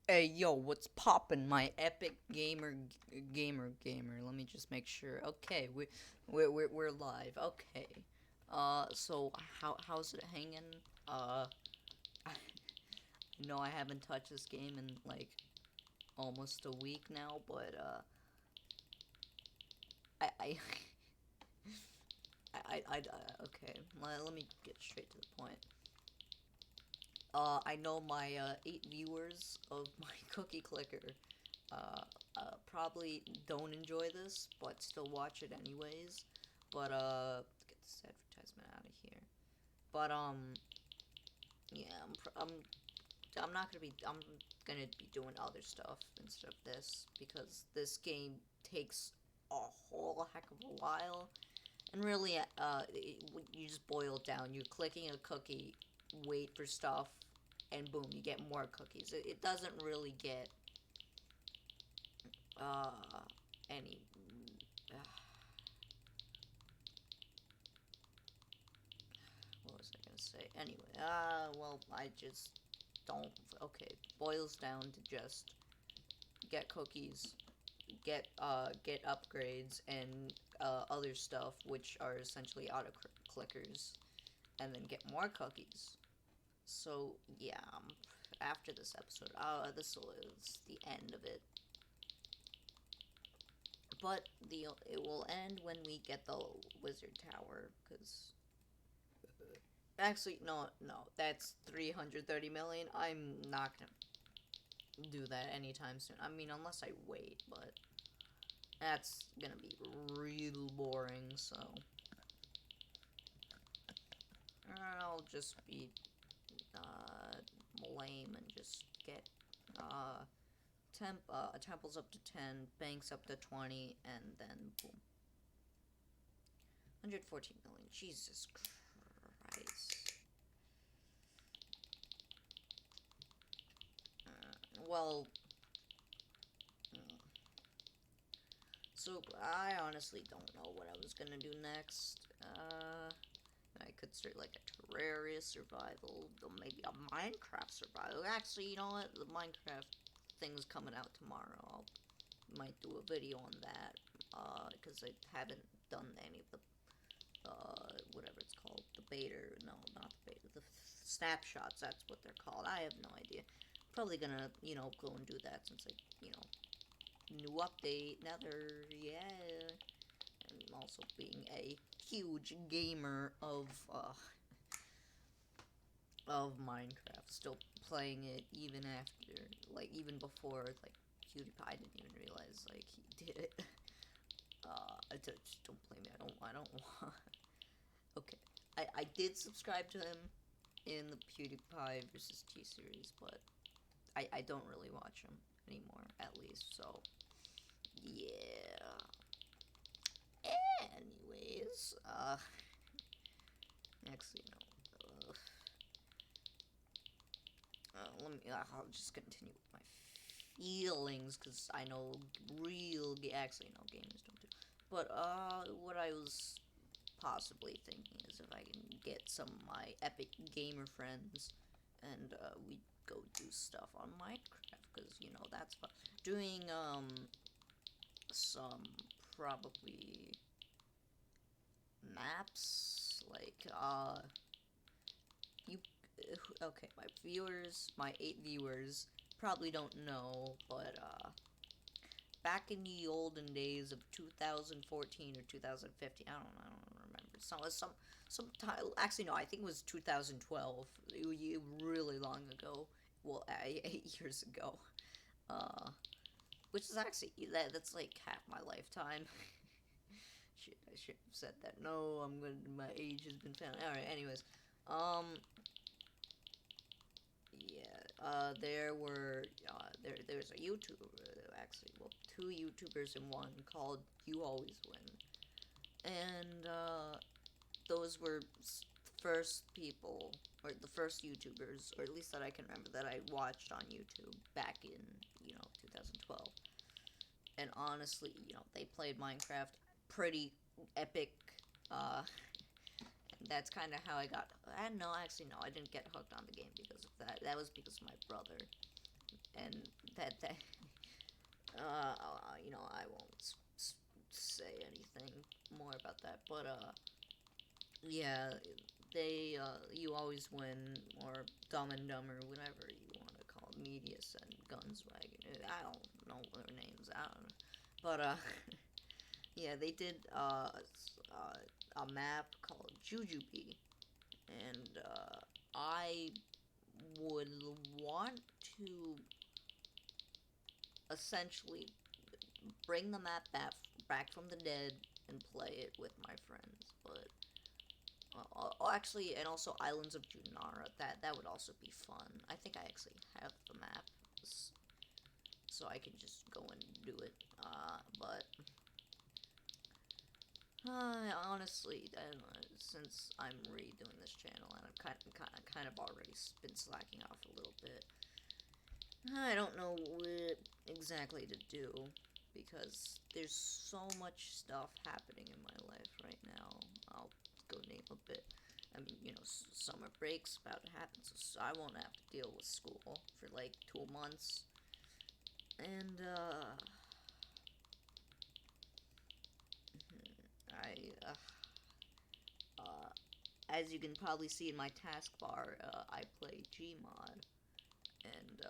Hey yo, what's poppin', my epic gamer? Let me just make sure. Okay, we're live. Okay. So how's it hanging? I know I haven't touched this game in like almost a week now, but I I okay. Let me get straight to the point. I know my 8 viewers of my cookie clicker probably don't enjoy this, but still watch it anyways. But get this advertisement out of here. But yeah, I'm not gonna be I'm gonna be doing other stuff instead of this because this game takes a whole heck of a while. And really, you just boil it down. You're clicking a cookie, wait for stuff, and boom, you get more cookies. It doesn't really get uh, any. Uh, what was I gonna say? Anyway, well, I just don't. Okay, boils down to just get cookies, get upgrades, and other stuff, which are essentially auto clickers, and then get more cookies. So yeah, after this episode, this is the end of it. But it will end when we get the wizard tower, because actually no, that's 330 million. I'm not gonna do that anytime soon. I mean, unless I wait, but that's gonna be real boring. So I'll just be uh, lame and just get uh, temples up to 10, banks up to 20, and then boom. 114 million. Jesus Christ. Well, so I honestly don't know what I was gonna do next. I could start like a Terraria survival, or maybe a Minecraft survival. Actually, you know what? The Minecraft thing's coming out tomorrow. I might do a video on that. Because I haven't done any of the whatever it's called, the beta. No, not the beta. The snapshots. That's what they're called. I have no idea. Probably gonna, go and do that since new update, Nether, yeah. And also being a huge gamer of Minecraft, still playing it even after, like even before, like PewDiePie. I didn't even realize like he did it. Just don't blame me. I don't want. Okay, I did subscribe to him in the PewDiePie versus T series, but I don't really watch him anymore, at least. So yeah. Anyways, actually no. Let me. I'll just continue with my feelings because I know actually no gamers don't do. But what I was possibly thinking is if I can get some of my epic gamer friends and we go do stuff on Minecraft because that's fun. Doing some probably maps like you okay, my 8 viewers probably don't know, but back in the olden days of 2014 or 2015, I don't remember. Some time, actually no, I think it was 2012. Really long ago. Well, 8 years ago. Uh, which is actually that's like half my lifetime. Shit, I should have said that. No, my age has been found. All right, anyways. Um, yeah, there's a YouTuber actually, well, two YouTubers in one called You Always Win, and those were first people or the first YouTubers, or at least that I can remember that I watched on YouTube back in 2012. And honestly, they played Minecraft pretty epic. Uh, that's kind of how I got. I no, actually no, I didn't get hooked on the game because of that. That was because of my brother, and that you know, I won't say anything more about that, but yeah, you always win, or Dumb and Dumber, whatever you want to call it, Media Send Guns Wagon. I don't know their names. I don't know, but yeah, they did a map called Jujubee, and I would want to essentially bring the map back from the dead and play it with my friends. But actually, and also Islands of Junara. That would also be fun. I think I actually have the map, so I can just go and do it. But honestly, I don't know, since I'm redoing this channel and I'm kind of already been slacking off a little bit, I don't know what exactly to do because there's so much stuff happening in my life right now. I'll go name a bit. I mean, you know, summer break's about to happen, so I won't have to deal with school for like 2 months. And, I, as you can probably see in my taskbar, I play Gmod, and,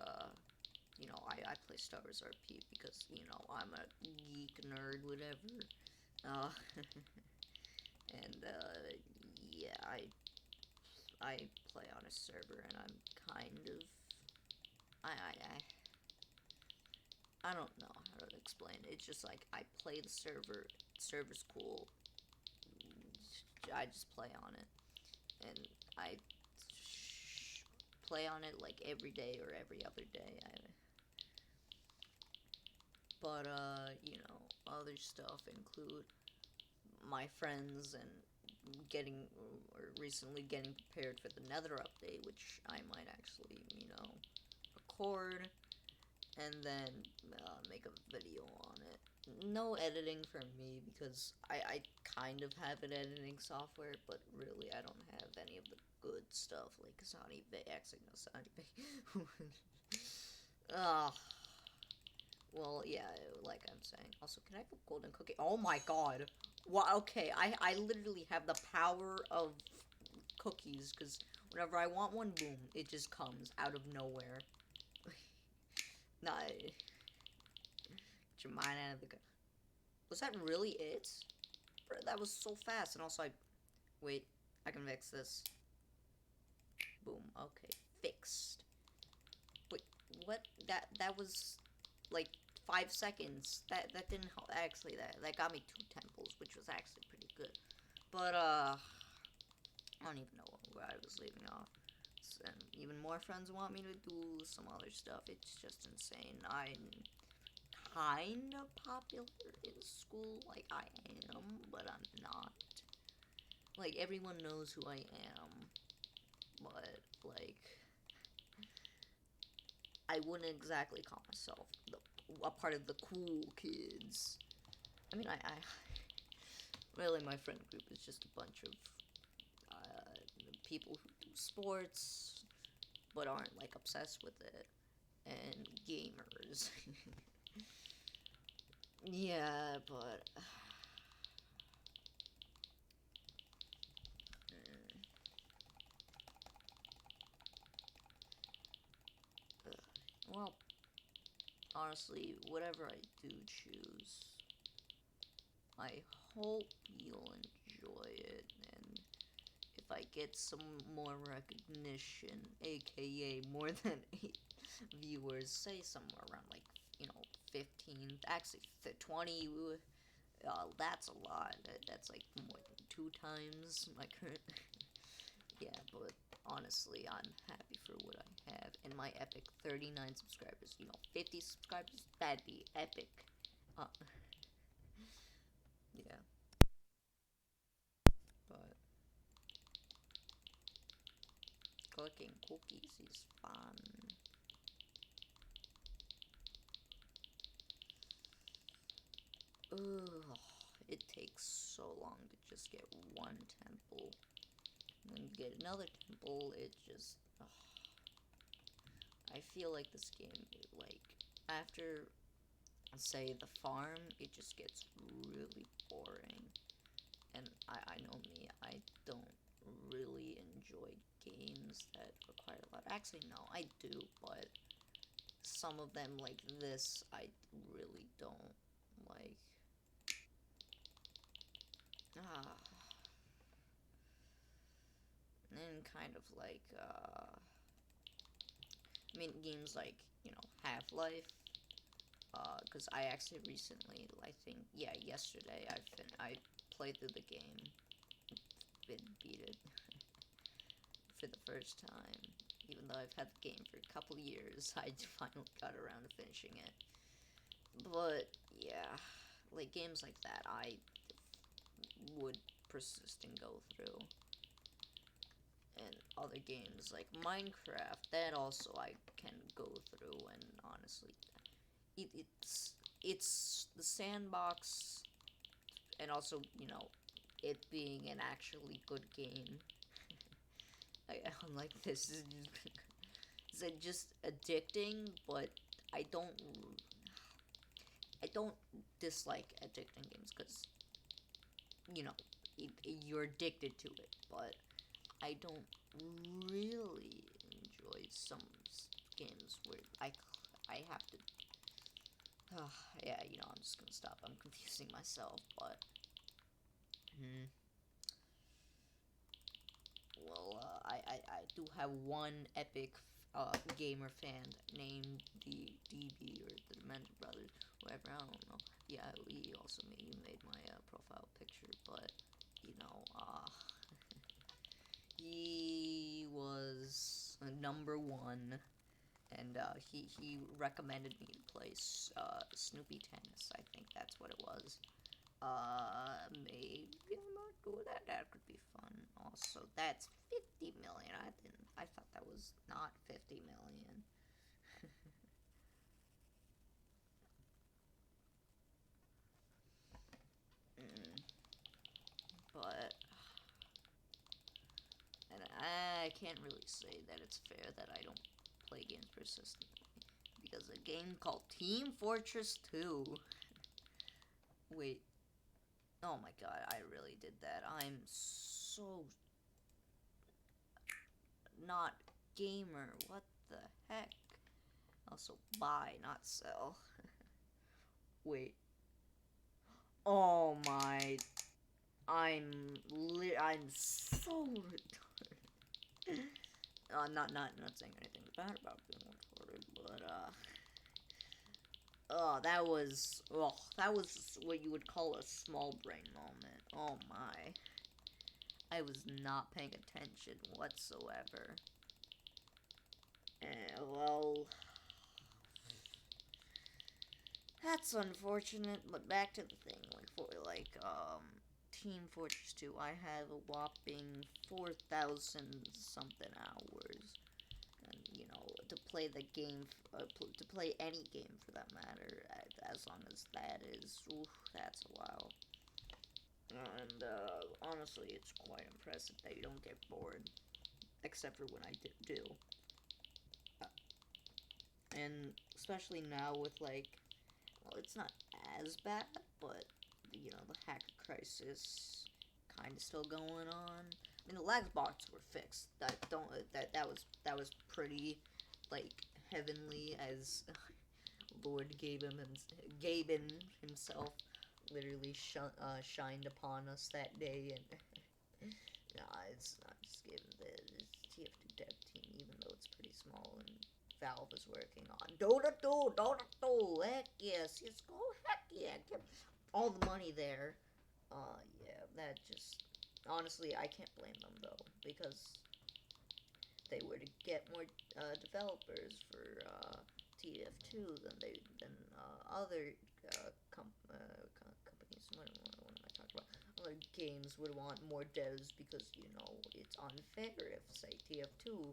you know, I play Star Wars RP because, you know, I'm a geek nerd, whatever. Uh, and, yeah, I play on a server, and I'm kind of, I don't know how to explain it. It's just like, I play the server's cool, I just play on it, and I play on it like every day or every other day. But you know, other stuff include my friends and getting or recently getting prepared for the Nether update, which I might actually, you know, record and then make a video on it. No editing for me because I kind of have an editing software, but really I don't have any of the good stuff like Sony Bay. Actually, no, Sony Bay. Ah, well, yeah, like I'm saying. Also, can I have a golden cookie? Oh my god. Well, okay, I literally have the power of cookies, because whenever I want one, boom, it just comes out of nowhere. Nah, get your mind out of the gun. Was that really it? Bro, that was so fast, and also wait, I can fix this. Boom, okay, fixed. Wait, what? That was, like, 5 seconds. That didn't help. Actually, that got me 2 temples, which was actually pretty good. But, I don't even know where I was leaving off. And even more friends want me to do some other stuff. It's just insane. I'm kind of popular in school. Like, I am, but I'm not. Like, everyone knows who I am. But, like, I wouldn't exactly call myself a part of the cool kids. I mean, I really, my friend group is just a bunch of people who do sports but aren't like obsessed with it, and gamers. Yeah, but well, honestly, whatever I do choose, I hope you'll enjoy it, and if I get some more recognition, aka more than 8 viewers, say somewhere around like, you know, 15, actually 20, that's a lot. That's like more than 2 times my current. Yeah, but honestly, I'm happy for what I have, and my epic 39 subscribers. You know, 50 subscribers, that'd be epic. Uh, yeah, but cooking cookies is fun. Ugh, it takes so long to just get one temple. When you get another temple, it just. Ugh. I feel like this game, like, after, say, the farm, it just gets really boring. And I know me, I don't really enjoy games that require a lot. Actually, no, I do, but some of them, like this, I really don't like. Ah, and kind of like, I mean, games like, Half-Life, because I actually recently, I think, yeah, yesterday, I played through the game, beat it for the first time. Even though I've had the game for a couple years, I finally got around to finishing it. But, yeah, like, games like that, I would persist and go through. And other games like Minecraft, that also I can go through, and honestly, it's it's the sandbox, and also it being an actually good game. Unlike this, is it just addicting? But I don't I don't dislike addicting games because you know you're addicted to it, but I don't really enjoy some games where I have to. Yeah, I'm just gonna stop. I'm confusing myself, but hmm. Well, I do have one epic gamer fan named the DB or the Demented Brothers, whatever. I don't know. Yeah, he also made my profile picture, but he was number one, and he recommended me to play Snoopy Tennis. I think that's what it was. Maybe I'm not good at that. Could be fun. Also, that's 50 million. I didn't. I thought that was not 50 million. Mm, but and I can't really say that it's fair that I don't play games persistently because a game called Team Fortress 2. Wait. Oh my god, I really did that. I'm so not gamer. What the heck? Also, buy, not sell. Wait. Oh my. I'm so retarded. Not saying anything bad about being retarded, but that was what you would call a small brain moment. Oh my. I was not paying attention whatsoever. Well, that's unfortunate, but back to the thing, Team Fortress 2, I have a whopping 4,000 something hours, and, to play the game, to play any game for that matter, as long as that is, oof, that's a while. And, honestly, it's quite impressive that you don't get bored, except for when I do. Uh, and especially now with, well, it's not as bad, but the hacker crisis kind of still going on. I mean, the lag bots were fixed. That don't that was pretty like heavenly as Lord Gaben himself literally shined upon us that day, and nah, it's not just given the TF2 dev team, even though it's pretty small and Valve is working on Dota 2, Dota 2, heck yes, yes, go heck yeah, get all the money there. Yeah, that just, honestly, I can't blame them though, because they were to get more developers for TF2 than other companies. What am I talking about? Other games would want more devs because it's unfair if say TF2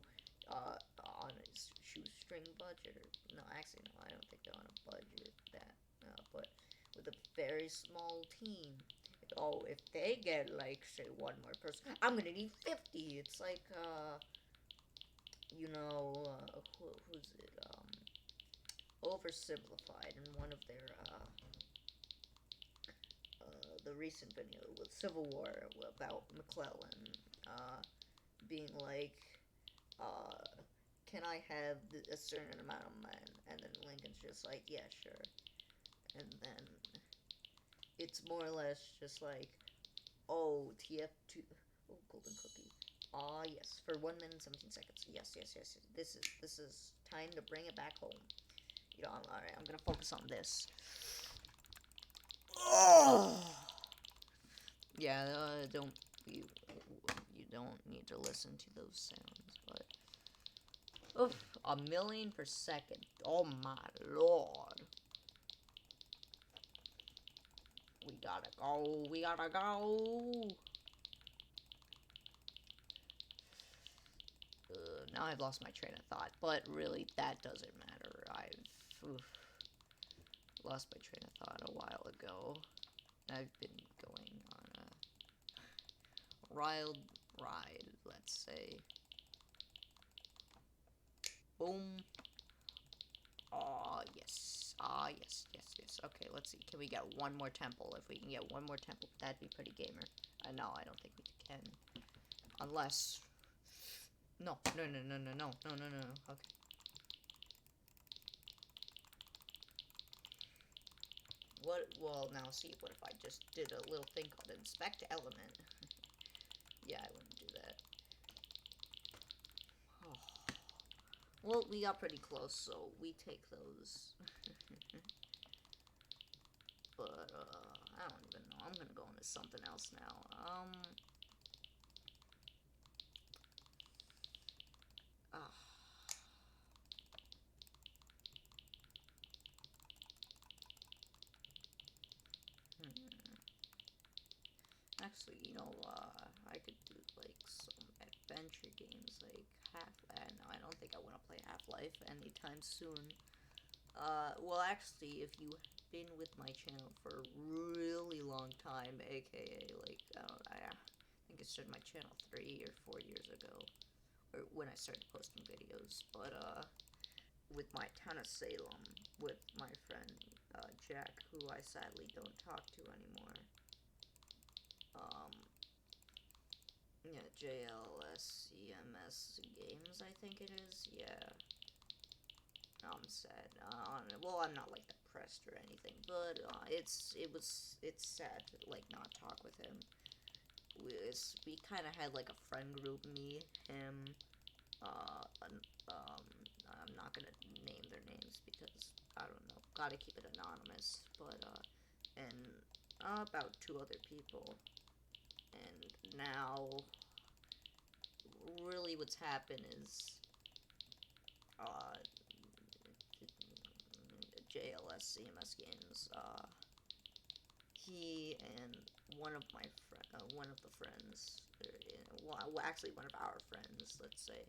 on a shoestring budget. Or, no, actually no, I don't think they're on a budget that. But with a very small team. Oh, if they get like say one more person, I'm gonna need 50. It's like who's it? oversimplified in one of their the recent video with Civil War about McClellan being like, uh, can I have a certain amount of men? And then Lincoln's just like, yeah, sure. And then it's more or less just like, oh, TF2, oh, golden cookie. Ah, yes, for 1 minute and 17 seconds. Yes, yes, yes. This is time to bring it back home. You know, alright, I'm gonna focus on this. Oh! Yeah, don't you don't need to listen to those sounds, but oof, 1,000,000 per second. Oh my lord. We gotta go. We gotta go. Now I've lost my train of thought, but really that doesn't matter. I've lost my train of thought a while ago. I've been going on a wild ride, let's say. Boom. Ah, yes. Ah, yes, yes, yes. Okay, let's see. Can we get one more temple? If we can get one more temple, that'd be pretty gamer. No, I don't think we can. Unless... No, no, no, no, no, no, no, no, no, no. Okay. What? Well, now see, what if I just did a little thing called inspect element? Yeah, I wouldn't do that. Oh. Well, we got pretty close, so we take those. But, I don't even know. I'm gonna go into something else now. Ah. Actually, you know, I could do, like, some adventure games, like no, I don't think I want to play Half-Life anytime soon. Well, actually, if you've been with my channel for a really long time, aka, like, I think I started my channel 3 or 4 years ago, or when I started posting videos, but, with my town of Salem, with my friend, Jack, who I sadly don't talk to anymore. Yeah, JLSCMS Games, I think it is, yeah. I'm sad. Well, I'm not like depressed or anything, but it's sad to like not talk with him. We kind of had like a friend group, me, him, I'm not gonna name their names because I don't know, gotta keep it anonymous. But and about 2 other people, and now really what's happened is JLS CMS Games. He and one of the friends, well, actually one of our friends, let's say,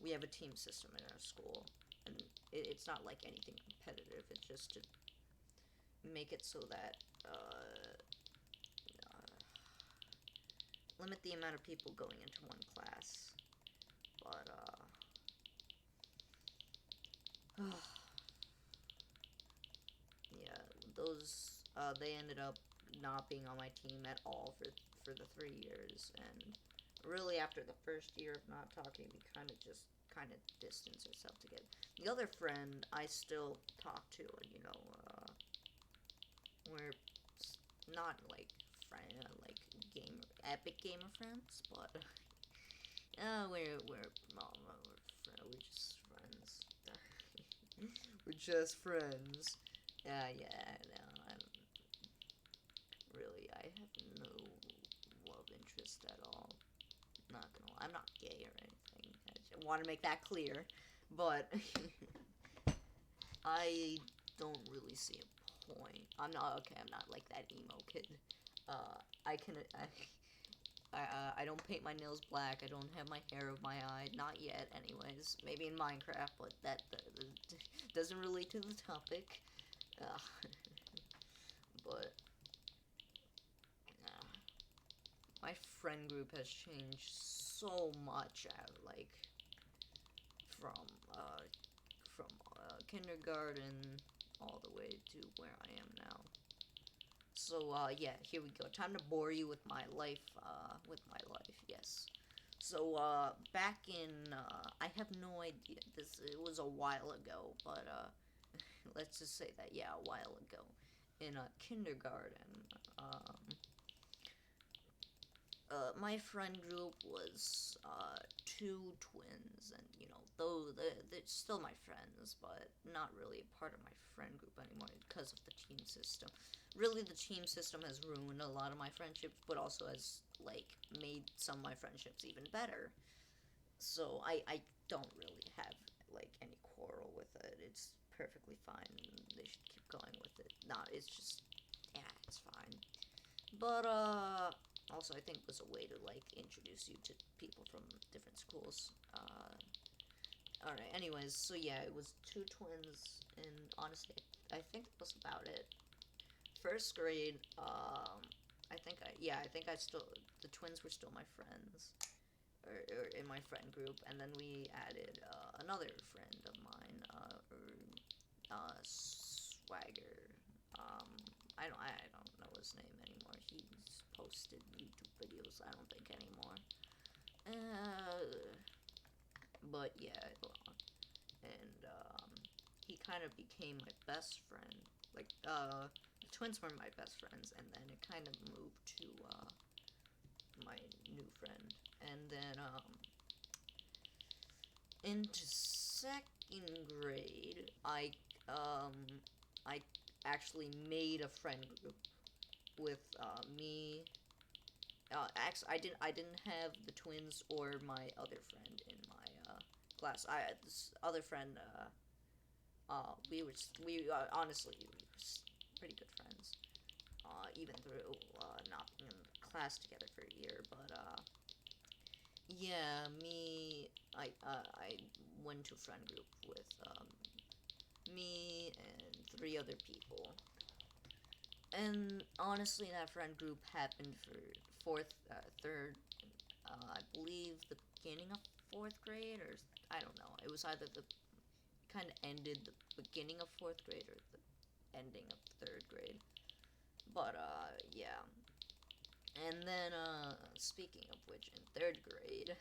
we have a team system in our school, and it's not like anything competitive. It's just to make it so that limit the amount of people going into one class. But yeah, those they ended up not being on my team at all for the 3 years, and really after the first year of not talking, we kind of distanced ourselves together. The other friend I still talk to, and we're not like like epic gamer friends, but we're just friends. We're just friends. Yeah, no, I have no love interest at all. Not gonna lie, I'm not gay or anything. I just want to make that clear, but I don't really see a point. I'm not like that emo kid. I can I don't paint my nails black. I don't have my hair of my eye. Not yet, anyways. Maybe in Minecraft, but that doesn't relate to the topic. But my friend group has changed so much. Like from kindergarten all the way to where I am now. So, yeah, here we go. Time to bore you with my life, yes. So, back in, I have no idea, it was a while ago, but, let's just say that, yeah, a while ago, in, kindergarten, my friend group was, two twins, and, though they're still my friends, but not really a part of my friend group anymore because of the team system. Really, the team system has ruined a lot of my friendships, but also has, like, made some of my friendships even better. So, I don't really have, like, any quarrel with it. It's perfectly fine. They should keep going with it. Nah, it's just, yeah, it's fine. But, also, I think it was a way to, like, introduce you to people from different schools. Alright, anyways, so yeah, it was two twins, and honestly, I think that was about it. First grade, I think I still, the twins were still my friends, or in my friend group, and then we added, another friend of mine, Swagger. Um, I don't know his name anymore. He's posted YouTube videos. I don't think anymore. But yeah, and he kind of became my best friend. Like, the twins were my best friends, and then it kind of moved to my new friend, and then into second grade, I actually made a friend group with me. Actually, I didn't have the twins or my other friend in my class. This other friend, we honestly we were pretty good friends. Even through not being in class together for a year, but yeah, I went to a friend group with me and three other people. And honestly, that friend group happened for third, I believe the beginning of fourth grade, or I don't know. It was either the kind of ended the beginning of fourth grade or the ending of third grade. But yeah. And then speaking of which, in third grade,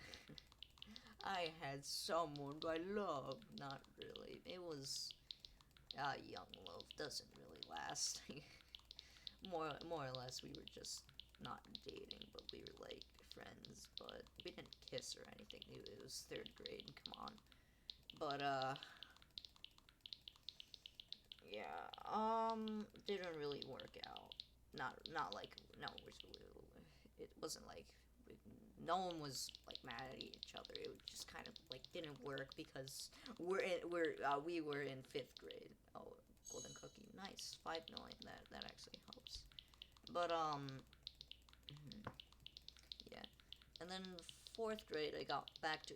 I had someone I loved. Not really. It was young love. Doesn't really last. More or less, we were just not dating, but we were like friends. But we didn't kiss or anything. It was third grade. Come on. But yeah. Didn't really work out. Not like no. It wasn't like no one was like mad at each other. It just kind of like didn't work because we were in fifth grade. Oh, golden cookie, nice, 5 million. That actually helps. But yeah. And then fourth grade, I got back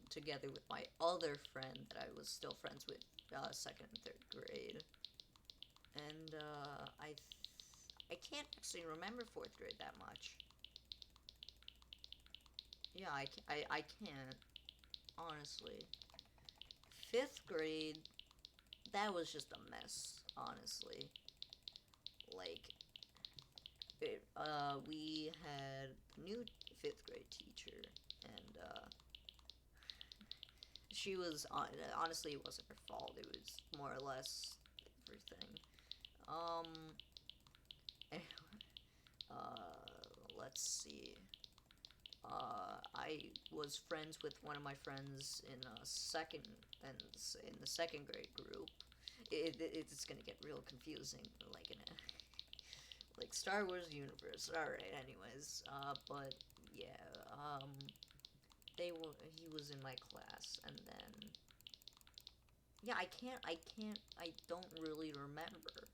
together with my other friend that I was still friends with, second and third grade. And I can't actually remember fourth grade that much. Yeah, I can't, honestly. Fifth grade, that was just a mess, honestly. Like, we had a new fifth grade teacher, and, she was, honestly, it wasn't her fault, it was more or less everything. Um, let's see. I was friends with one of my friends in in the second grade group. It's gonna get real confusing, like in a like Star Wars universe. All right, anyways, but yeah, he was in my class, and then yeah, I don't really remember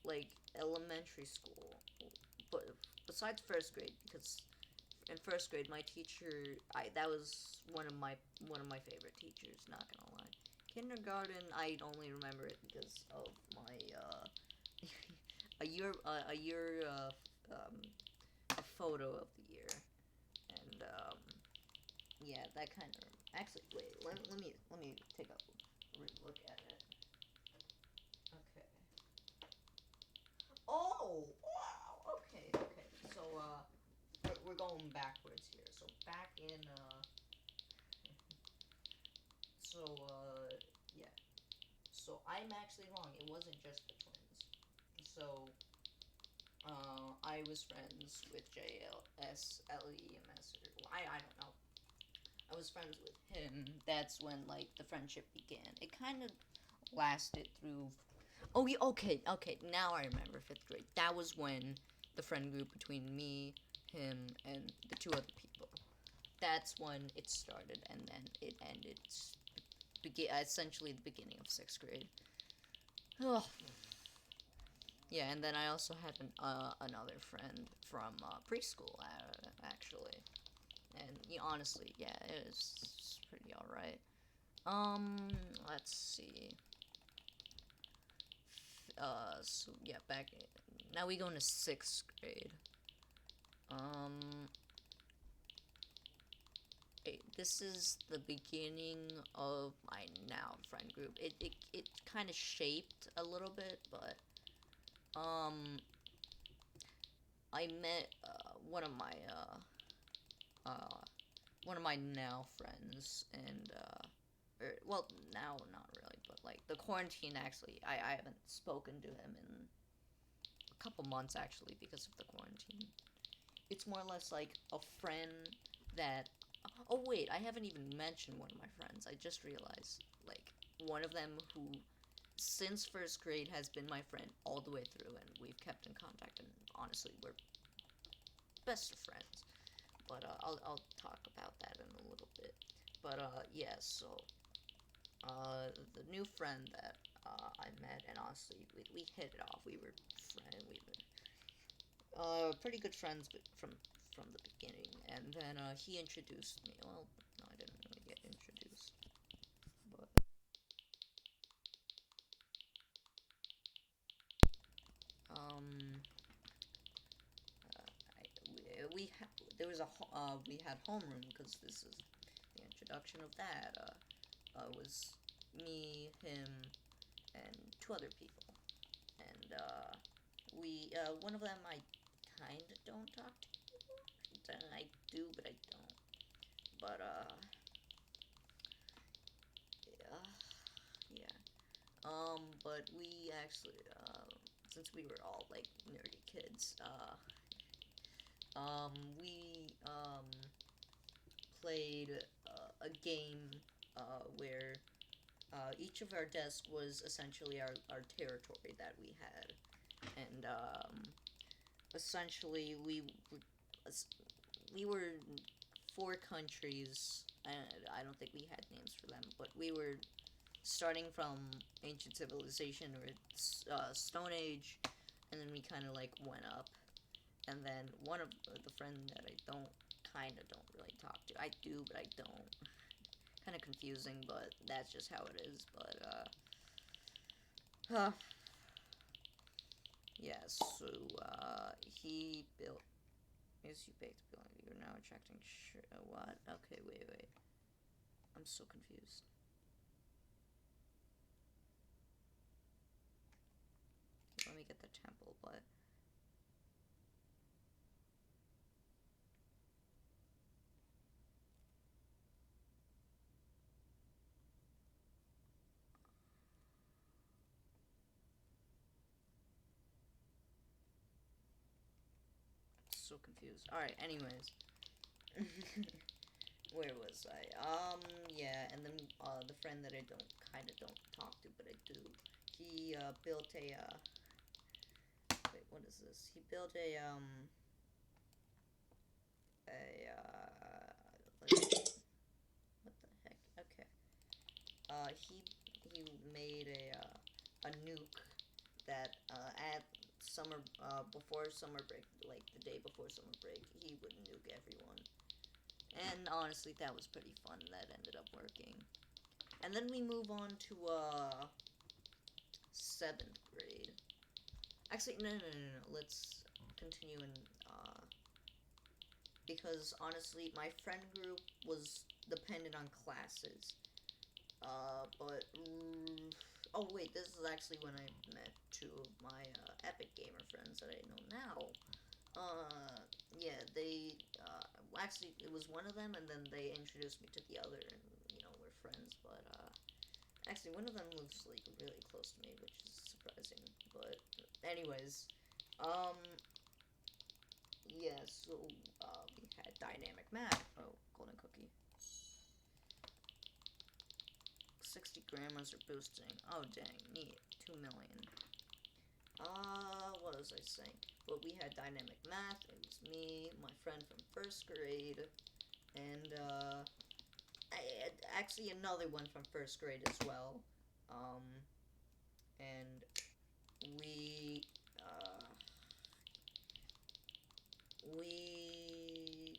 like elementary school, but besides first grade because in first grade, my teacher, that was one of my favorite teachers. Not gonna lie. Kindergarten, I only remember it because of my um, a photo of the year, and yeah, that kind of actually wait. Let me take a look at it. we're going backwards here. So back in, so, yeah. So I'm actually wrong. It wasn't just the twins. So, I was friends with JLSLEMS, or I don't know. I was friends with him. That's when like the friendship began. It kind of lasted through. Oh, yeah, okay, okay. Now I remember fifth grade. That was when the friend group between me, him, and the two other people. That's when it started, and then it ended. Essentially the beginning of sixth grade. Oh, yeah, and then I also had another friend from preschool, actually. And honestly, yeah, it was pretty alright. Let's see. So yeah, now we go into sixth grade. Um, this is the beginning of my now friend group. It kind of shaped a little bit, but I met uh, one of my now friends, and well, now not really, but like the quarantine actually, I haven't spoken to him in a couple months actually because of the quarantine. It's more or less like a friend that. Oh wait, I haven't even mentioned one of my friends. I just realized like one of them who since first grade has been my friend all the way through, and we've kept in contact, and honestly we're best of friends. But I'll talk about that in a little bit. But yeah, so the new friend that I met, and honestly we hit it off. We were pretty good friends, but from the beginning. And then he introduced me. Well, no, I didn't really get introduced, but um, there was we had homeroom because this is the introduction of that. Was me, him, and two other people, and we one of them I kind of don't talk to anymore. Then I do, but I don't. But yeah, yeah. But we actually, since we were all like nerdy kids, we played a game where each of our desks was essentially our territory that we had, and essentially we were four countries. I don't think we had names for them, but we were starting from ancient civilization or Stone Age, and then we kind of like went up, and then one of the friend that I don't really talk to. I do, but I don't. Kind of confusing, but that's just how it is. But yeah. So he built. Is you baked building? You're now attracting. What? Okay, wait. I'm so confused. Okay, let me get the temple, but so confused. All right. Anyways, where was I? Yeah, and then the friend that I don't talk to, but I do. He built a wait, what is this? He built a what the heck? Okay. He made a nuke that at summer before summer break, like the day before summer break, he would nuke everyone. And honestly, that was pretty fun. That ended up working. And then we move on to seventh grade. Actually, no. Let's continue in because honestly, my friend group was dependent on classes. But oh wait, this is actually when I met two of my epic gamer friends that I know now. yeah, they actually it was one of them, and then they introduced me to the other, and we're friends. But actually, one of them lives like really close to me, which is surprising. But anyways, um, yeah. So we had dynamic math. Oh, golden cookie. 60 grammars are boosting. Oh dang, neat. 2 million. What was I saying? But we had dynamic math. It was me, my friend from first grade, and actually another one from first grade as well. Um, and we we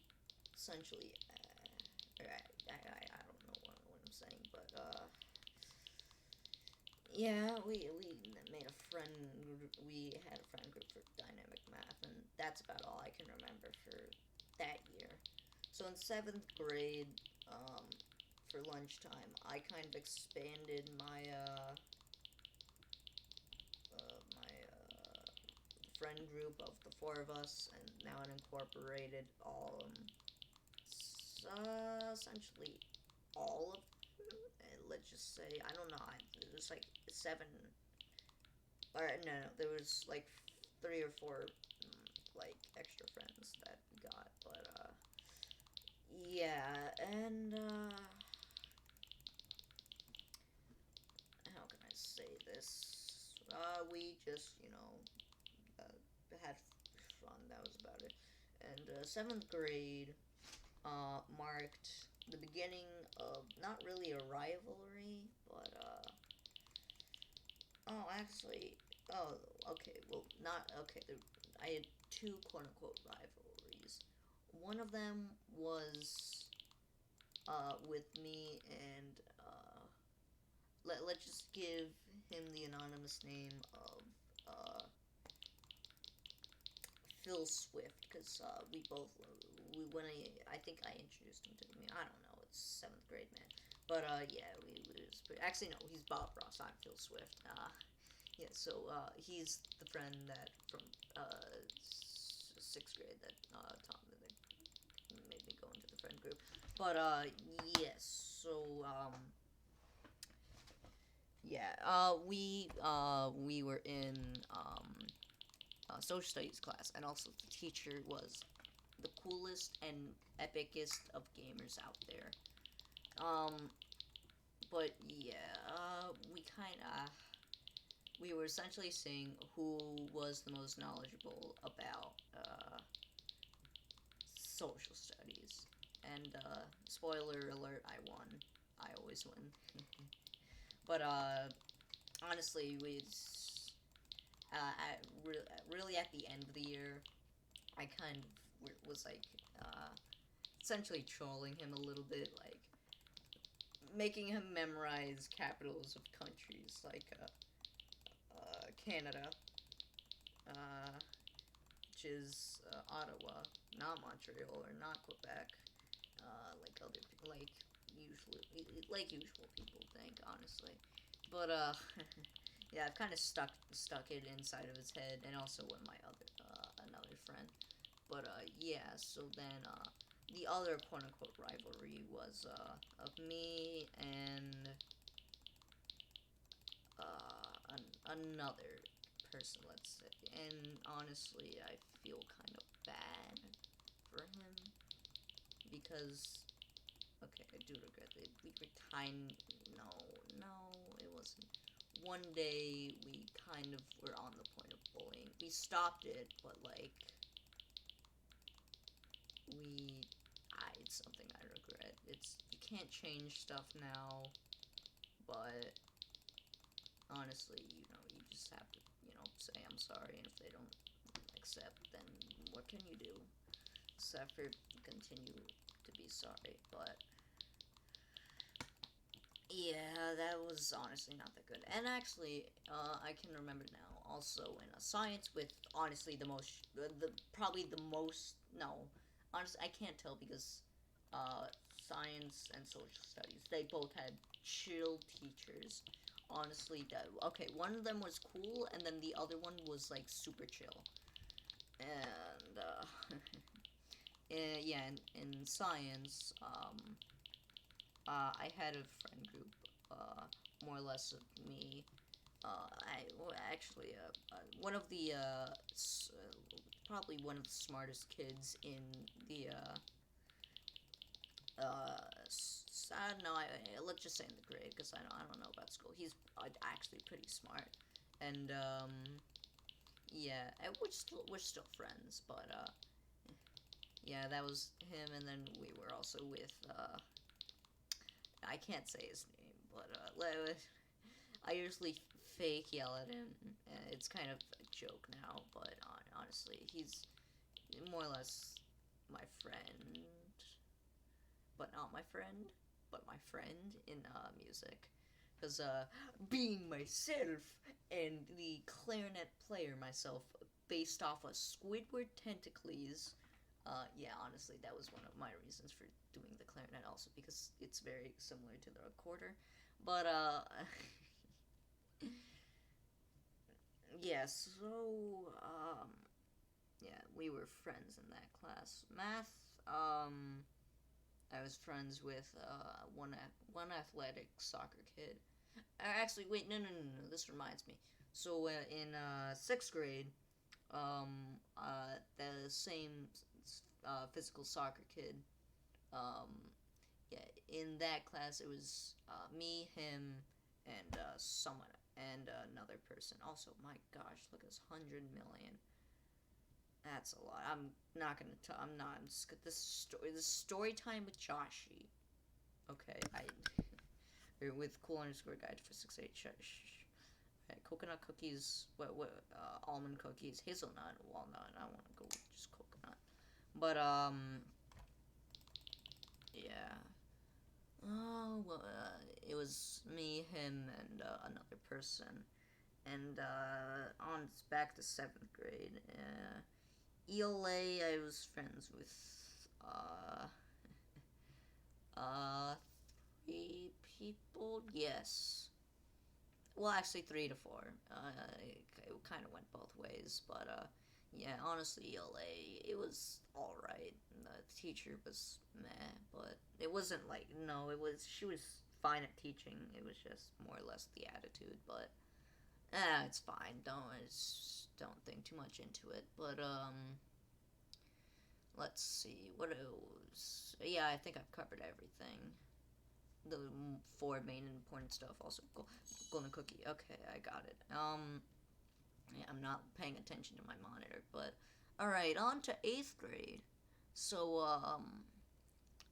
essentially I don't know what I'm saying, but yeah, we made a friend. We had a friend group for dynamic math, and that's about all I can remember for that year. So in seventh grade, um, for lunchtime, I kind of expanded my friend group of the four of us, and now it incorporated all essentially all of them. Let's just say I don't know. It was like seven. Or no, there was like three or four like extra friends that we got, but yeah, and how can I say this? We just had fun. That was about it. And seventh grade marked the beginning of not really a rivalry, but oh, actually, oh, okay, well, not okay. I had two quote unquote rivalries. One of them was with me and let's just give him the anonymous name of Phil Swift, because we when I think I introduced him to me. I don't know. It's seventh grade, man. But yeah, we was actually no. He's Bob Ross. I'm Phil Swift. Yeah. So he's the friend that from sixth grade that Tom that made me go into the friend group. But yes. So yeah. We were in social studies class, and also the teacher was the coolest and epicest of gamers out there. Um, but yeah, we were essentially seeing who was the most knowledgeable about social studies. And spoiler alert, I won. I always win. But honestly, really at the end of the year, I kind of was like essentially trolling him a little bit, like making him memorize capitals of countries like Canada, uh, which is Ottawa, not Montreal or not Quebec, like usual people think, honestly. But yeah, I've kind of stuck it inside of his head, and also with my other another friend. But yeah, so then the other quote unquote rivalry was of me and another person, let's say. And honestly, I feel kind of bad for him because, okay, I do regret it. We were kind. No, no, it wasn't. One day we kind of were on the point of bullying. We stopped it, but like we it's something I regret. It's you can't change stuff now, but honestly, you just have to, say I'm sorry, and if they don't accept, then what can you do? Except for continue to be sorry, but yeah, that was honestly not that good. And actually, I can remember now. Also, in a science with honestly the probably the most no, honestly I can't tell because science and social studies they both had chill teachers. Honestly, that okay. One of them was cool, and then the other one was like super chill. And yeah, in science, I had a friend group, more or less of me. I well, actually, one of the probably one of the smartest kids in the no, let's just say in the grade because I don't know about school. He's actually pretty smart, and yeah, and we're still friends, but yeah, that was him, and then we were also with I can't say his name, but I usually fake yell at him. It's kind of a joke now, but honestly, he's more or less my friend, but not my friend, but my friend in music. Because being myself and the clarinet player myself, based off of Squidward Tentacles, yeah, honestly, that was one of my reasons for doing the clarinet also because it's very similar to the recorder. But yeah, so yeah, we were friends in that class. Math, I was friends with one athletic soccer kid. Actually, wait, no. This reminds me. So in sixth grade, the same physical soccer kid. Um, yeah, in that class it was me, him, and someone and another person. Also, my gosh, look at this 100 million. That's a lot. I'm not gonna. I'm not. I'm just. This story time with Joshi. Okay, I with cool underscore guide for 6 8. Right, coconut cookies. What? Almond cookies, hazelnut, walnut. I want to go with just coconut. But yeah. Oh, well, it was me, him, and another person. And on back to seventh grade. ELA, I was friends with uh, uh, three people. Yes. Well, actually, three to four. It kind of went both ways, but yeah, honestly, ELA, it was all right. The teacher was meh, but it wasn't like no, it was she was fine at teaching. It was just more or less the attitude, but it's fine. Don't think too much into it. But let's see what else. Yeah, I think I've covered everything. The four main important stuff. Also, golden cookie. Okay, I got it. Yeah, I'm not paying attention to my monitor, but all right, on to eighth grade. So,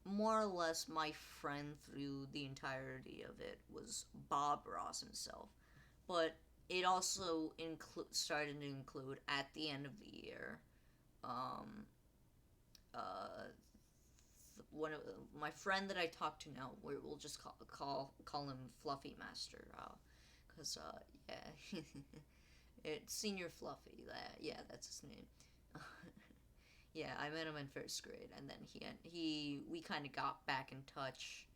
more or less, my friend through the entirety of it was Bob Ross himself, but it also started to include at the end of the year, um, uh, one of my friend that I talk to now. We'll just call him Fluffy Master, cause yeah, it's Senior Fluffy. Yeah, that's his name. Yeah, I met him in first grade, and then he we kind of got back in touch.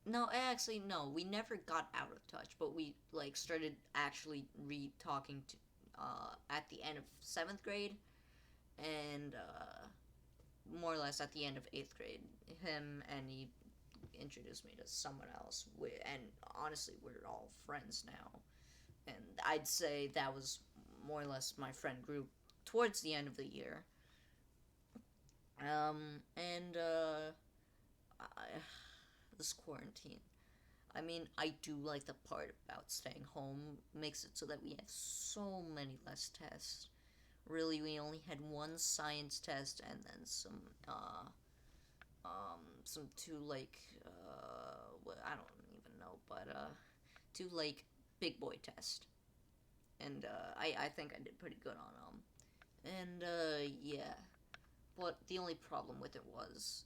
No, actually, no, we never got out of touch, but we like started actually re talking to at the end of seventh grade, and more or less at the end of eighth grade. Him and he introduced me to someone else, and honestly, we're all friends now. And I'd say that was more or less my friend group towards the end of the year. And I, this quarantine. I mean, I do like the part about staying home. Makes it so that we have so many less tests. Really, we only had one science test and then some two like well, I don't even know, but two like big boy test, and I think I did pretty good on them. And yeah, but the only problem with it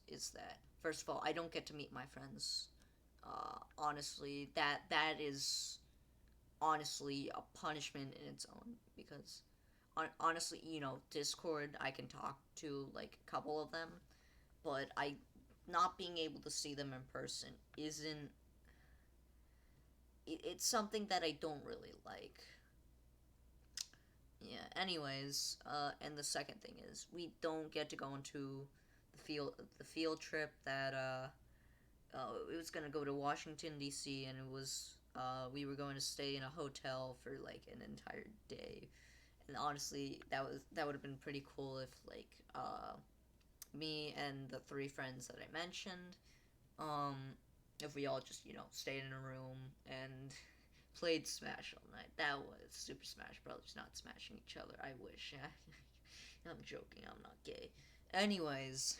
is that first of all, I don't get to meet my friends. Honestly, that is honestly a punishment in its own because honestly, Discord I can talk to like a couple of them, but I not being able to see them in person isn't it's something that I don't really like. Yeah. Anyways, and the second thing is we don't get to go into the field trip that it was gonna go to Washington D.C. and it was we were going to stay in a hotel for like an entire day. And honestly, that would have been pretty cool if like me and the three friends that I mentioned, um, if we all just stayed in a room and played Smash all night. That was Super Smash Brothers, not smashing each other. I wish. I'm joking. I'm not gay. Anyways,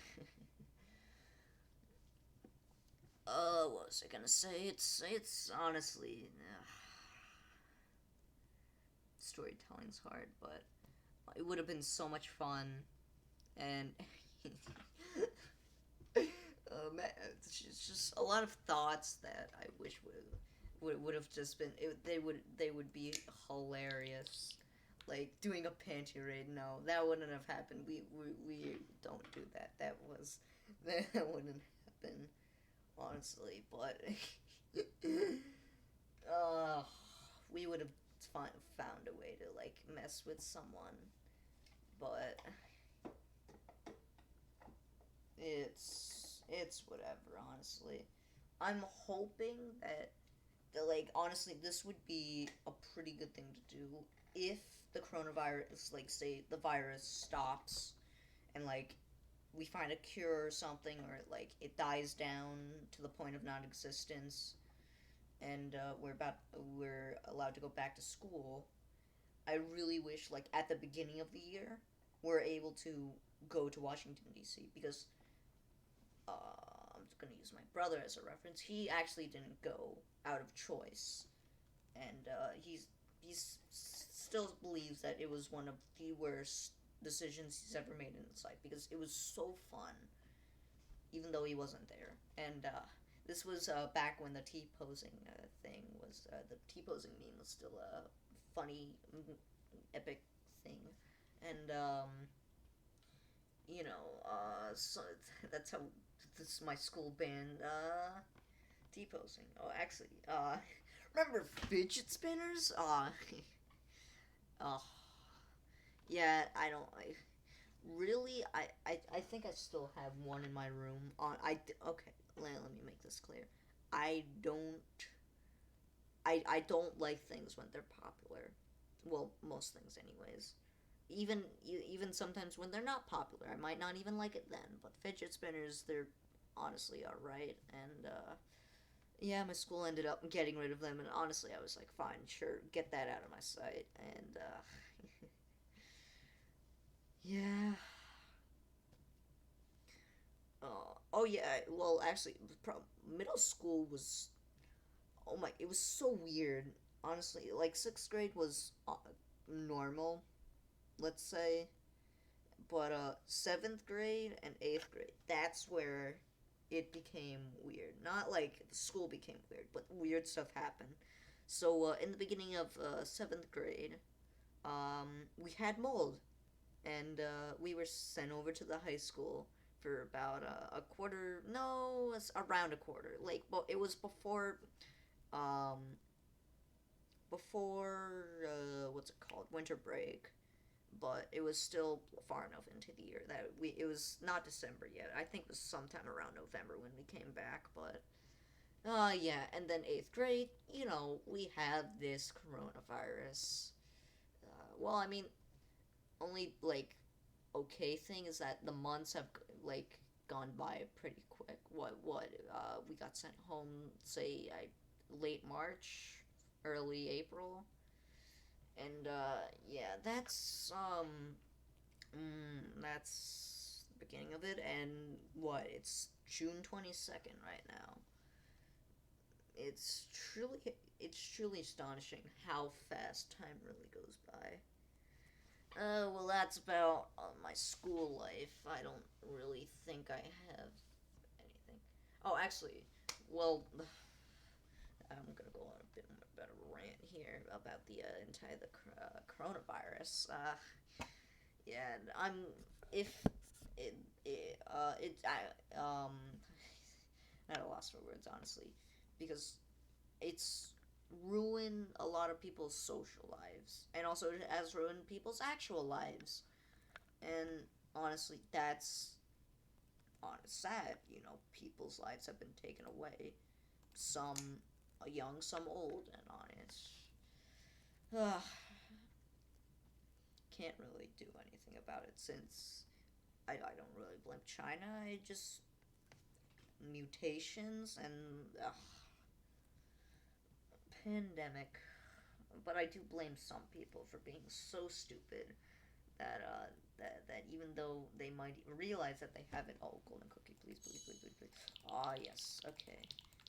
what was I gonna say? It's honestly, storytelling's hard, but it would have been so much fun, and man, it's just a lot of thoughts that I wish would have just been. They would be hilarious. Like doing a panty raid. No, that wouldn't have happened. We don't do that. That wouldn't happen, honestly. But uh, we would have found a way to like mess with someone. But it's whatever. Honestly, I'm hoping that like honestly this would be a pretty good thing to do if the coronavirus, like say the virus stops and like we find a cure or something, or like it dies down to the point of non-existence, and we're allowed to go back to school. I really wish like at the beginning of the year we're able to go to Washington D.C. because I'm just gonna use my brother as a reference. He actually didn't go out of choice, and he's still believes that it was one of the worst decisions he's ever made in his life because it was so fun, even though he wasn't there. And this was back when the T posing thing was the T posing meme was still a funny, epic thing, and so that's how this my school band T posing. Oh, actually, remember fidget spinners? Oh, yeah. I don't. Really, I think I still have one in my room. Okay. Let me make this clear. I don't. I don't like things when they're popular. Well, most things, anyways. Even sometimes when they're not popular, I might not even like it then. But fidget spinners, they're honestly alright. And yeah, my school ended up getting rid of them. And honestly, I was like, fine, sure, get that out of my sight. And yeah. Oh yeah. Well, actually, middle school was, oh my, it was so weird. Honestly, like sixth grade was normal, let's say, but seventh grade and eighth grade, that's where it became weird. Not like the school became weird, but weird stuff happened. So in the beginning of seventh grade, we had mold, and we were sent over to the high school for about a quarter. No, it's around a quarter. Like, but it was um, what's it called, winter break, but it was still far enough into the year that it was not December yet. I think it was sometime around November when we came back, but yeah, and then eighth grade, we have this coronavirus. Well, I mean, only like okay thing is that the months have like gone by pretty quick. We got sent home, say late March, early April, and yeah, that's the beginning of it. And it's June 22nd right now. It's truly it's truly astonishing how fast time really goes by. Well, that's about my school life. I don't really think I have anything. Oh, actually, well, I'm gonna go on a bit about a rant here about the entire coronavirus. Yeah, I'm if it I'm at a loss for words, honestly, because it's ruined a lot of people's social lives, and also it has ruined people's actual lives. And honestly, sad. People's lives have been taken away. Some young, some old, and honest. Can't really do anything about it since I don't really blame China. I just mutations and pandemic. But I do blame some people for being so stupid that even though they might realize that they have it, oh, golden cookie, please, please, please, please, please. Ah, yes, okay.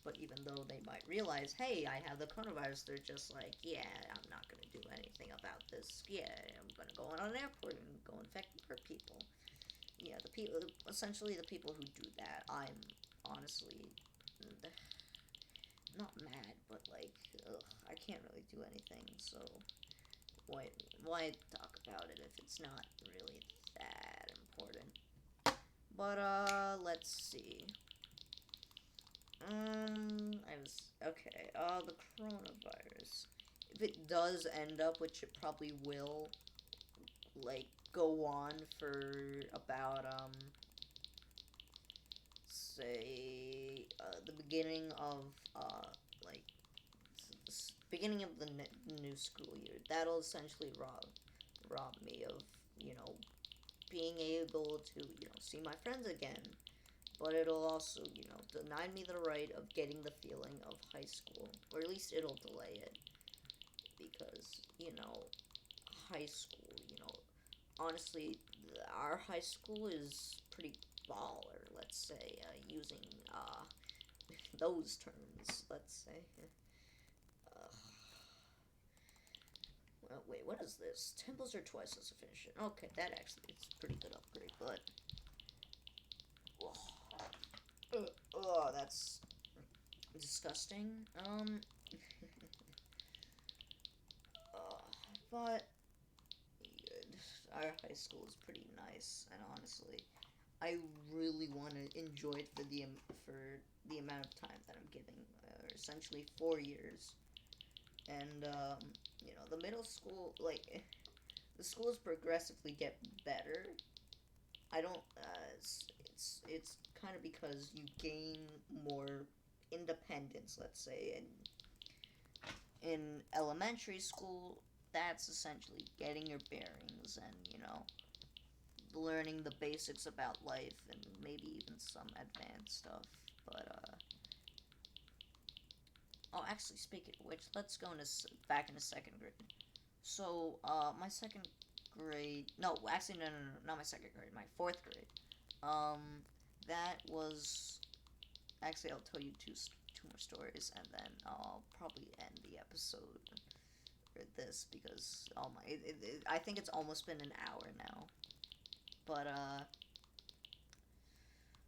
But even though they might realize, hey, I have the coronavirus, they're just like, yeah, I'm not gonna do anything about this. Yeah, I'm gonna go on an airport and go infect more people. Yeah, essentially the people who do that, I'm honestly not mad, but like, ugh, I can't really do anything. So why why talk about it if it's not really that important? But let's see. I was okay. The coronavirus. If it does end up, which it probably will, like go on for about say the beginning of like beginning of the new school year. That'll essentially rob me of being able to see my friends again. But it'll also deny me the right of getting the feeling of high school, or at least it'll delay it because high school. Honestly, our high school is pretty baller. Let's say using those terms. Let's say. Uh, well, wait, what is this? Temples are twice as efficient. Okay, that actually is a pretty good upgrade, but oh, that's disgusting. Uh, but good. Our high school is pretty nice, and honestly, I really want to enjoy it for the amount of time that I'm giving, essentially 4 years. And the middle school, like the schools progressively get better. I don't. It's kind of because you gain more independence. Let's say in elementary school, that's essentially getting your bearings and learning the basics about life and maybe even some advanced stuff. But oh, actually, speaking of which, let's go back into second grade. So my second grade, no, actually, no, no, no, not my second grade, my fourth grade. Um, that was actually I'll tell you two more stories and then I'll probably end the episode for this because oh my, I think it's almost been an hour now. But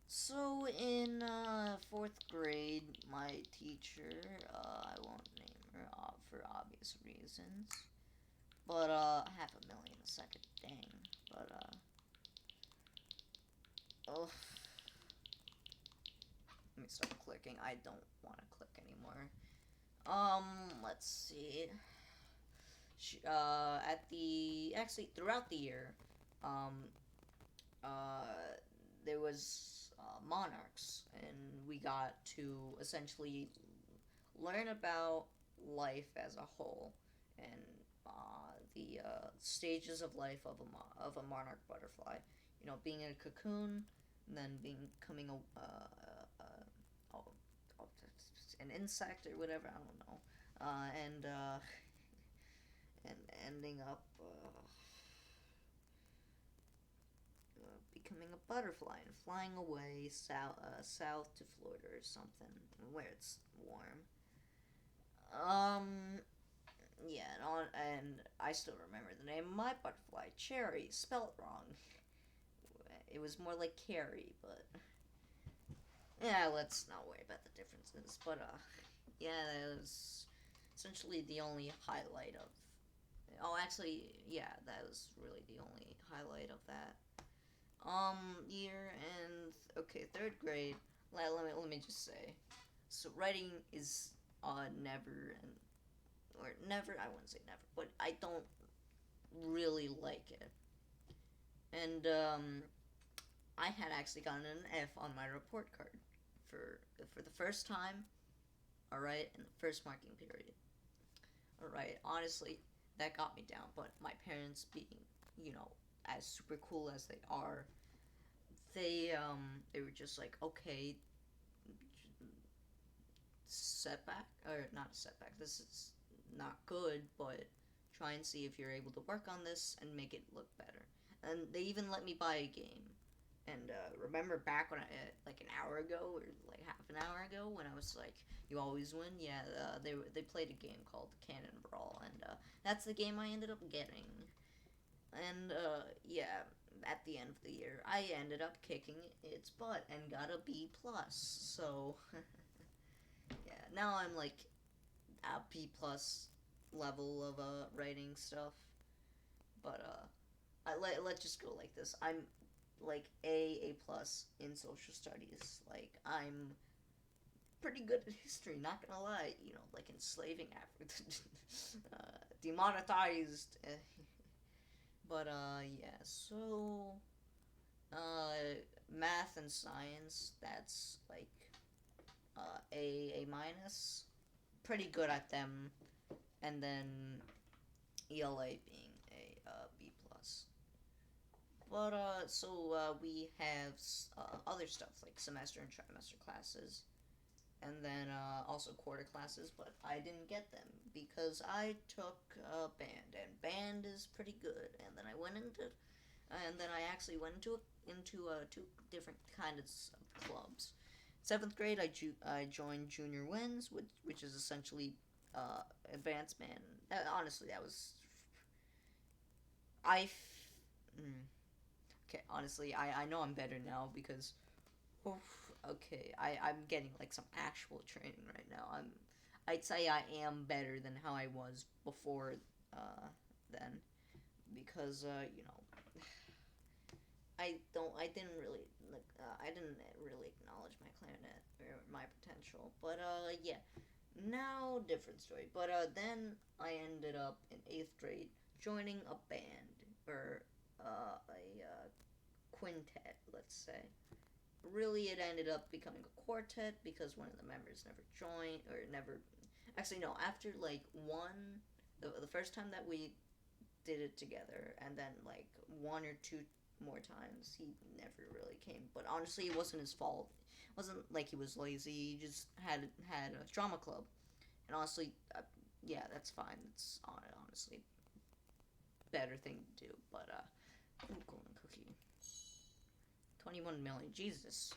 so in fourth grade, my teacher, I won't name her for obvious reasons, but half a million a second, dang. But oh, let me stop clicking. I don't want to click anymore. Let's see. At the actually throughout the year, um, uh, there was monarchs, and we got to essentially learn about life as a whole and the stages of life of a monarch butterfly. Being in a cocoon, and then becoming an insect or whatever. I don't know, and ending up becoming a butterfly and flying away south to Florida or something where it's warm. Um, yeah, and I still remember the name of my butterfly, Cherry, spelt wrong. It was more like Carrie, but yeah, let's not worry about the differences. But yeah, that was essentially the only highlight of. Oh, actually, yeah, that was really the only highlight of that year. And okay, third grade. Let me just say, so writing is never and or never. I wouldn't say never, but I don't really like it. And I had actually gotten an F on my report card for for the first time. All right, in the first marking period. All right, honestly, that got me down. But my parents, being you know as super cool as they are, they were just like, okay, setback or not a setback. This is not good, but try and see if you're able to work on this and make it look better. And they even let me buy a game. And remember back when like an hour ago or like half an hour ago when I was like, "You always win." Yeah, they played a game called Cannon Brawl, and that's the game I ended up getting. And yeah, at the end of the year, I ended up kicking its butt and got a B plus. So yeah, now I'm like a B plus level of writing stuff. But let's just go like this. I'm like A plus in social studies. Like I'm pretty good at history. Not gonna lie, like enslaving Africa, demonetized. But yeah. So math and science. That's like a minus. Pretty good at them, and then ELA being a B plus. But so we have other stuff like semester and trimester classes, and then also quarter classes. But I didn't get them because I took band, and band is pretty good. And then I actually went into two different kinds of clubs. Seventh grade, I joined Junior Wins, which is essentially advanced band. Honestly, that was I. Mm, okay, honestly, I know I'm better now because, oof, okay, I'm getting like some actual training right now. I'd say I am better than how I was before then, because I didn't really acknowledge my clarinet or my potential, but yeah, now different story. But then I ended up in eighth grade joining a band or a quintet, let's say. Really, it ended up becoming a quartet because one of the members never joined or never. Actually, no. After like the first time that we did it together, and then like one or two more times, he never really came. But honestly, it wasn't his fault. It wasn't like he was lazy. He just had a drama club, and honestly, yeah, that's fine. It's honestly better thing to do. But ooh, golden cookie. 21 million. Jesus.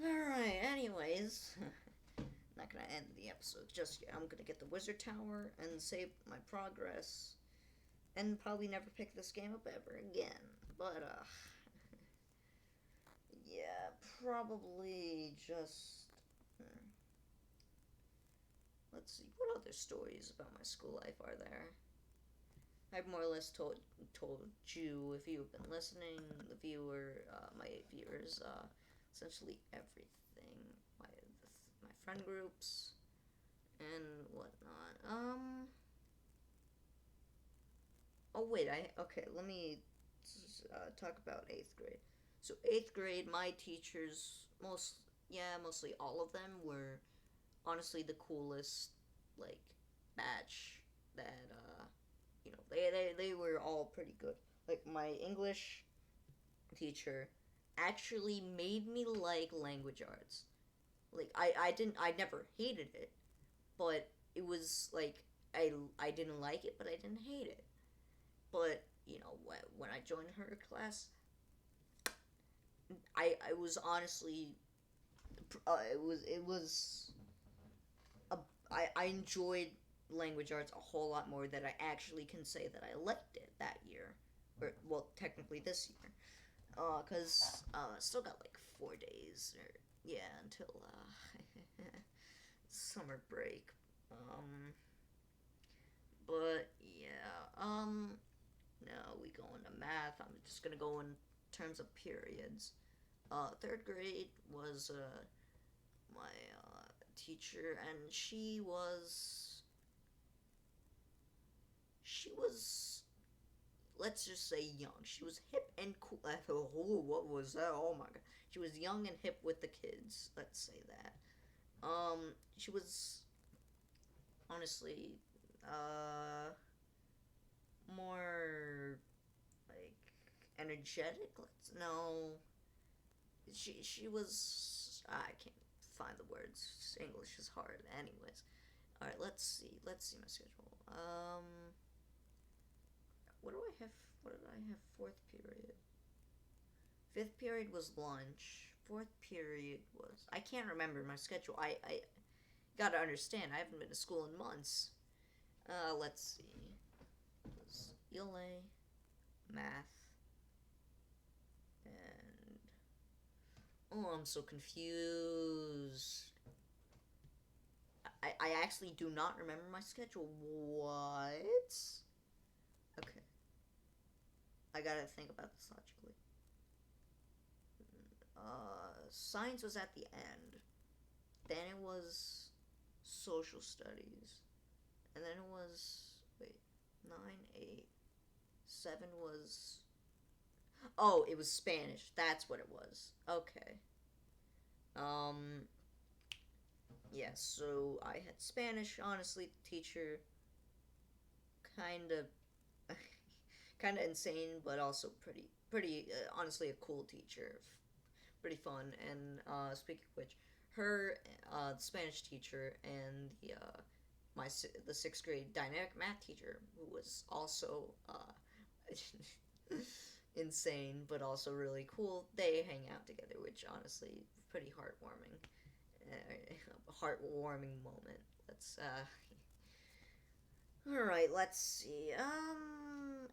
Alright, anyways. Not gonna end the episode just yet. I'm gonna get the wizard tower and save my progress. And probably never pick this game up ever again. But, yeah, probably just. Let's see, what other stories about my school life are there? I've more or less told you, if you've been listening, my viewers, essentially everything, my friend groups and whatnot. Oh wait, okay. Let me talk about eighth grade. So eighth grade, my teachers, mostly all of them were honestly the coolest, like batch that they were all pretty good. Like my English teacher actually made me like language arts. Like I never hated it, but it was like I didn't like it, but I didn't hate it. But when I joined her class, I was honestly it was I enjoyed language arts a whole lot more that I actually can say that I liked it that year, or well, technically this year, cause still got like 4 days or yeah until summer break. But yeah, now we go into math. I'm just gonna go in terms of periods. Third grade was my teacher, and she was let's just say young. She was hip and cool. Oh, what was that? Oh my god. She was young and hip with the kids. Let's say that. She was honestly more like energetic. Let's no. She was I can't find the words. English is hard. Anyways, all right. Let's see. Let's see my schedule. What do I have? What did I have? Fourth period. Fifth period was lunch. Fourth period was I can't remember my schedule. I gotta understand. I haven't been to school in months. Let's see. It was ELA, math, and oh, I'm so confused. I actually do not remember my schedule. What? Okay, I gotta think about this logically. Science was at the end. Then it was social studies, and then it was wait 9, 8, 7 was oh it was Spanish. That's what it was. Okay. Um. Yeah. So I had Spanish. Honestly, the teacher kind of kind of insane, but also pretty honestly a cool teacher, pretty fun. And speaking of which, her Spanish teacher and my the sixth grade dynamic math teacher, who was also insane but also really cool. They hang out together, which honestly pretty heartwarming. Heartwarming moment. Let's all right, let's see.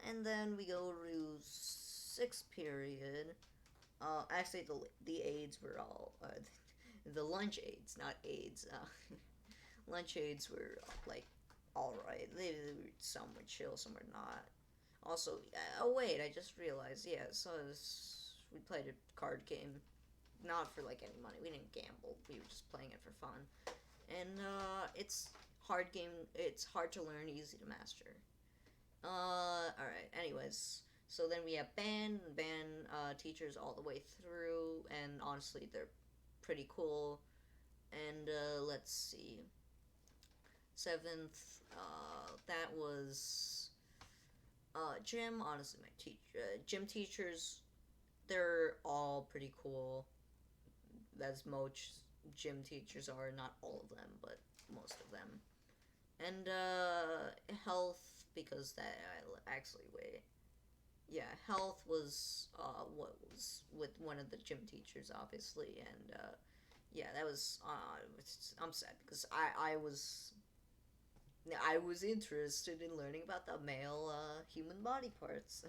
And then we go to sixth period. Actually, the aides were all the lunch aides, not aides. Lunch aides were like all right. Some were chill, some were not. Also, oh wait, I just realized. Yeah, so we played a card game, not for like any money. We didn't gamble. We were just playing it for fun, and it's hard game. It's hard to learn, easy to master. All right. Anyways, so then we have band teachers all the way through, and honestly, they're pretty cool. And let's see, seventh, that was gym. Honestly, my gym teachers, they're all pretty cool. As most gym teachers are, not all of them, but most of them. And health, because that actually wait, yeah, health was what was with one of the gym teachers, obviously, and yeah, that was I'm sad because I was interested in learning about the male human body parts.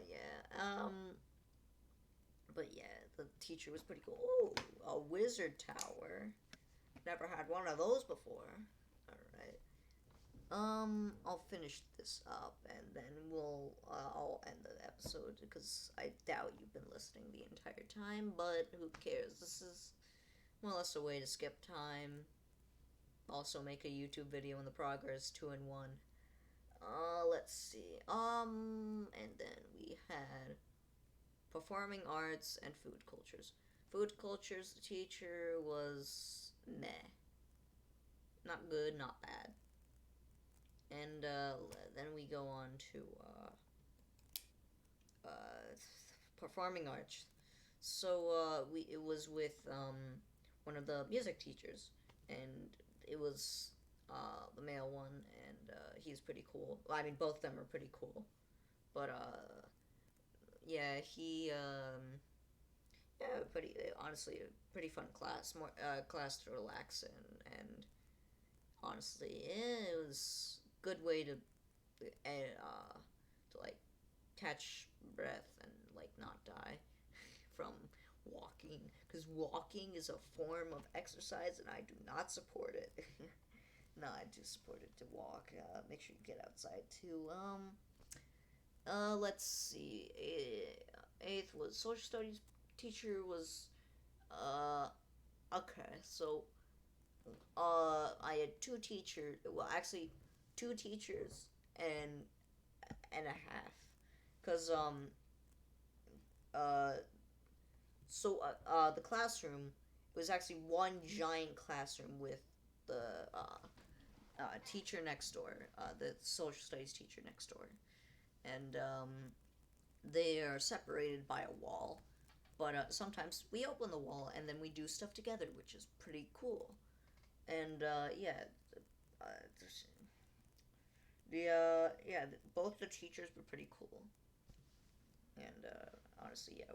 Yeah. But yeah, the teacher was pretty cool. Oh, a wizard tower. Never had one of those before. All right. I'll finish this up and then I'll end the episode because I doubt you've been listening the entire time. But who cares? This is more or less a way to skip time. Also, make a YouTube video in the progress, 2 in 1. Let's see. And then we had performing arts and food cultures. Food cultures, the teacher was meh. Not good, not bad. And then we go on to performing arts. So it was with one of the music teachers, and it was the male one, and he's pretty cool. Well, I mean, both of them are pretty cool, but yeah, yeah, pretty honestly a pretty fun class, more class to relax in, and honestly, yeah, it was a good way to like catch breath and like not die from walking, because walking is a form of exercise and I do not support it. No, I do support it to walk. Make sure you get outside too. Let's see. Eighth was social studies teacher was uh okay. So I had two teachers. Well, actually, two teachers and and a half, cause uh the classroom was actually one giant classroom with the teacher next door, the social studies teacher next door, and they are separated by a wall. But sometimes we open the wall and then we do stuff together, which is pretty cool. And yeah, uh, yeah, both the teachers were pretty cool. And honestly, yeah,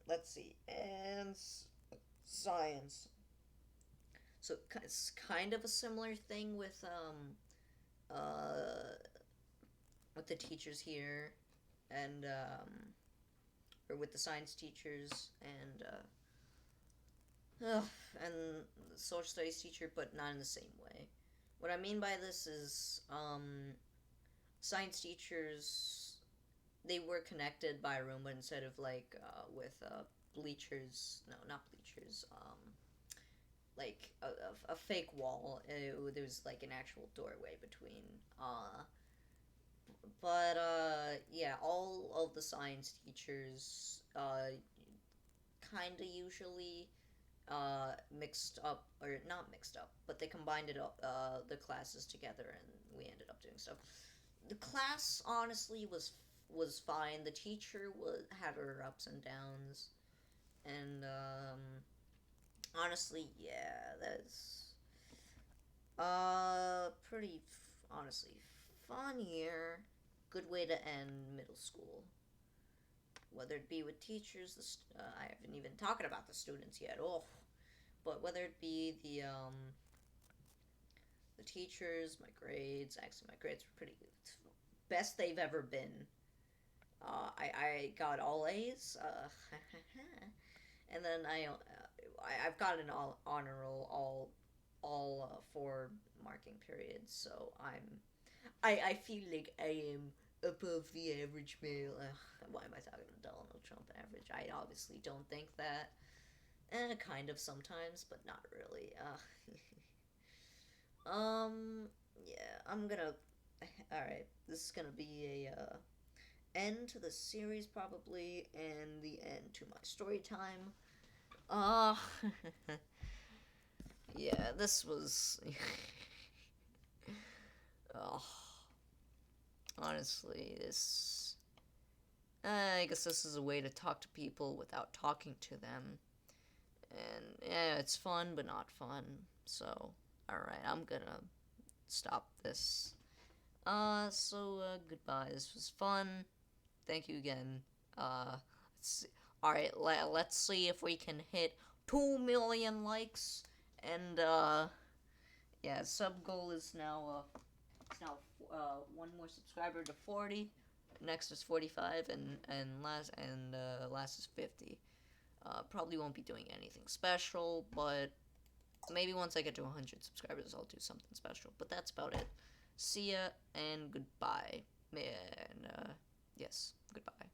let's see, and science. So it's kind of a similar thing uh with the teachers here, and or with the science teachers, uh, and the social studies teacher, but not in the same way. What I mean by this is science teachers, they were connected by a room, but instead of like with bleachers, no, not bleachers, like a fake wall. There was like an actual doorway between. But yeah, all of the science teachers kind of usually mixed up, or not mixed up, but they combined it up, the classes together, and we ended up doing stuff. The class honestly was fine. The teacher was had her ups and downs, and honestly, yeah, that's pretty honestly fun year. Good way to end middle school. Whether it be with teachers, I haven't even talking about the students yet. Oh, but whether it be the teachers, my grades. Actually, my grades were pretty best they've ever been. I got all A's. And then I've got an all honor roll all 4 marking periods. So I feel like I am above the average male. Why am I talking to Donald Trump average? I obviously don't think that. Kind of sometimes, but not really. Yeah, I'm gonna. All right, this is gonna be a end to the series probably, and the end to my story time. Uh, yeah, this was. Oh, honestly, this. I guess this is a way to talk to people without talking to them. And yeah, it's fun, but not fun. So, alright, I'm gonna stop this. Goodbye. This was fun. Thank you again. Alright, let's see if we can hit 2 million likes. And, yeah, sub goal is now, one more subscriber to 40. Next is 45, last is 50. Probably won't be doing anything special, but maybe once I get to 100 subscribers, I'll do something special. But that's about it. See ya and goodbye. And, yes, goodbye.